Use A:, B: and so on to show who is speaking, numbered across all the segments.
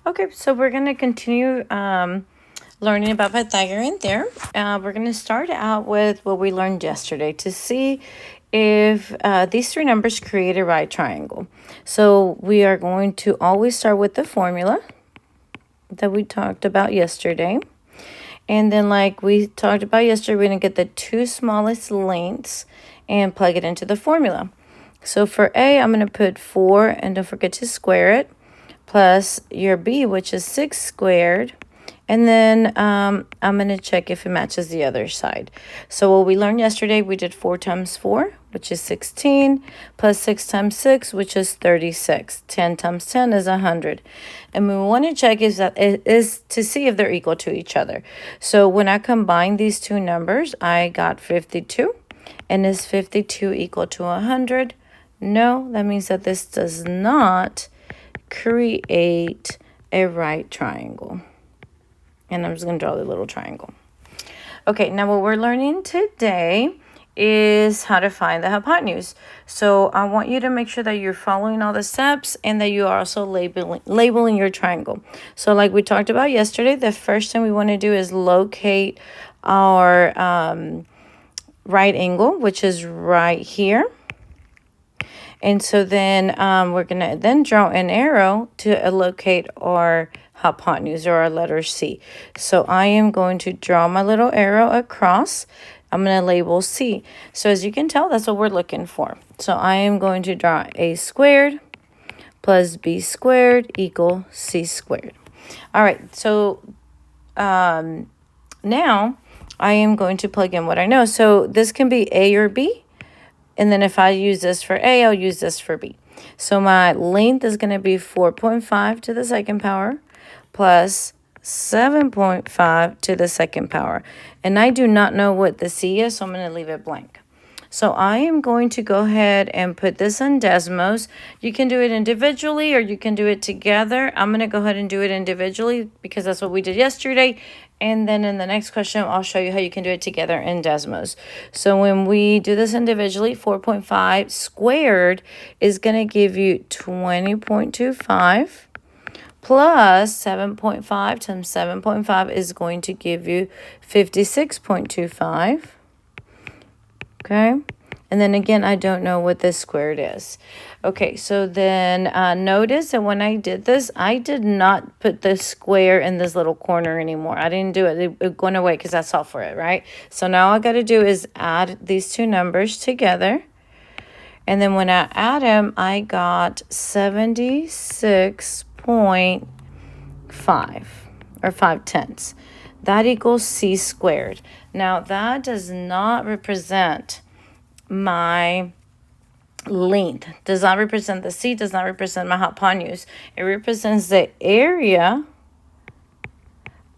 A: Okay, so we're going to continue learning about Pythagorean theorem. We're going to start out with what we learned yesterday to see if these three numbers create a right triangle. So we are going to always start with the formula that we talked about yesterday. And then like we talked about yesterday, we're going to get the two smallest lengths and plug it into the formula. So for A, I'm going to put 4, and don't forget to square it, plus your B, which is 6 squared. And then I'm going to check if it matches the other side. So what we learned yesterday, we did 4 times 4, which is 16, plus 6 times 6, which is 36. 10 times 10 is 100. And we want to check is to see if they're equal to each other. So when I combine these two numbers, I got 52. And is 52 equal to 100? No, that means that this does not create a right triangle. And I'm just going to draw the little triangle. Okay, now what we're learning today is how to find the hypothenuse. So I want you to make sure that you're following all the steps and that you are also labeling your triangle. So like we talked about yesterday, the first thing we want to do is locate our right angle, which is right here. And so then we're going to then draw an arrow to locate our hypothenuse, or our letter C. So I am going to draw my little arrow across. I'm going to label C. So as you can tell, that's what we're looking for. So I am going to draw A squared plus B squared equal C squared. All right, so now I am going to plug in what I know. So this can be A or B. And then if I use this for A, I'll use this for B. So my length is going to be 4.5 to the second power plus 7.5 to the second power. And I do not know what the C is, so I'm going to leave it blank. So I am going to go ahead and put this in Desmos. You can do it individually or you can do it together. I'm going to go ahead and do it individually because that's what we did yesterday. And then in the next question, I'll show you how you can do it together in Desmos. So when we do this individually, 4.5 squared is going to give you 20.25 plus 7.5 times 7.5 is going to give you 56.25. Okay, and then again, I don't know what this squared is. Okay, so then notice that when I did this, I did not put the square in this little corner anymore. I didn't do it. It went away because I saw for it, right? So now all I got to do is add these two numbers together. And then when I add them, I got 76.5 or 5/10. That equals C squared. Now, that does not represent my length. Does not represent the C, does not represent my hypothenuse. It represents the area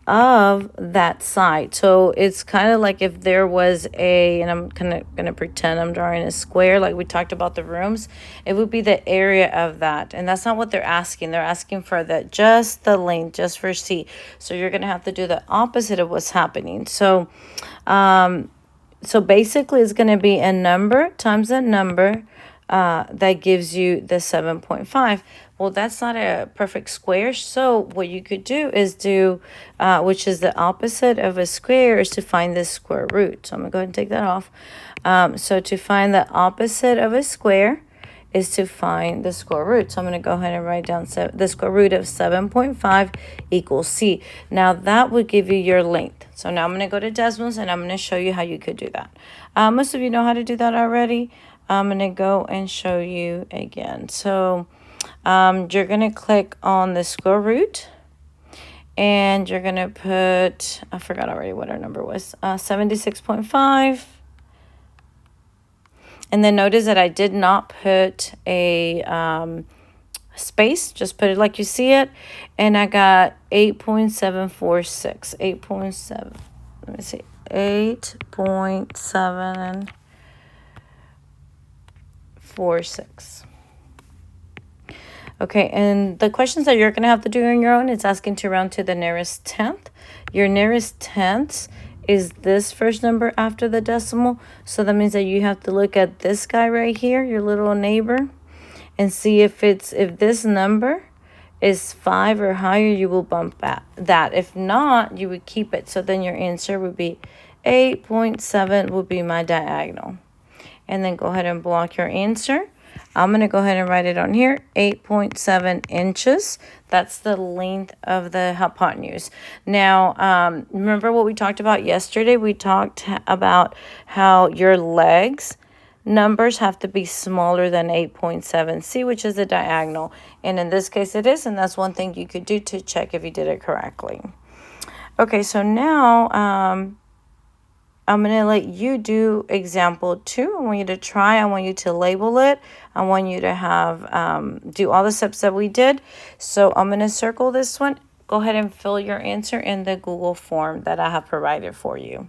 A: of that side. So it's kind of like if there was and I'm kind of going to pretend I'm drawing a square like we talked about the rooms, it would be the area of that. And that's not what they're asking. They're asking for just the length, just for C. So you're going to have to do the opposite of what's happening. So basically it's going to be a number times a number that gives you the 7.5. Well, that's not a perfect square. So what you could do is which is the opposite of a square, is to find the square root. So I'm going to go ahead and take that off. So to find the opposite of a square is to find the square root. So I'm going to go ahead and write down the square root of 7.5 equals C. Now that would give you your length. So now I'm going to go to Desmos and I'm going to show you how you could do that. Most of you know how to do that already. I'm going to go and show you again. So you're going to click on the square root and you're going to put, I forgot already what our number was, 76.5. And then notice that I did not put a space, just put it like you see it. And I got 8.746, 8.7, let me see, 8.746. Okay, and the questions that you're going to have to do on your own, it's asking to round to the nearest tenth. Your nearest tenths is this first number after the decimal. So that means that you have to look at this guy right here, your little neighbor, and see if this number is 5 or higher, you will bump that. If not, you would keep it. So then your answer would be 8.7 would be my diagonal. And then go ahead and block your answer. I'm going to go ahead and write it on here, 8.7 inches. That's the length of the hypothenuse. Now, remember what we talked about yesterday? We talked about how your legs numbers have to be smaller than 8.7c, which is a diagonal. And in this case, it is, and that's one thing you could do to check if you did it correctly. Okay, so now I'm going to let you do example 2. I want you to try. I want you to label it. I want you to have do all the steps that we did. So I'm going to circle this one. Go ahead and fill your answer in the Google form that I have provided for you.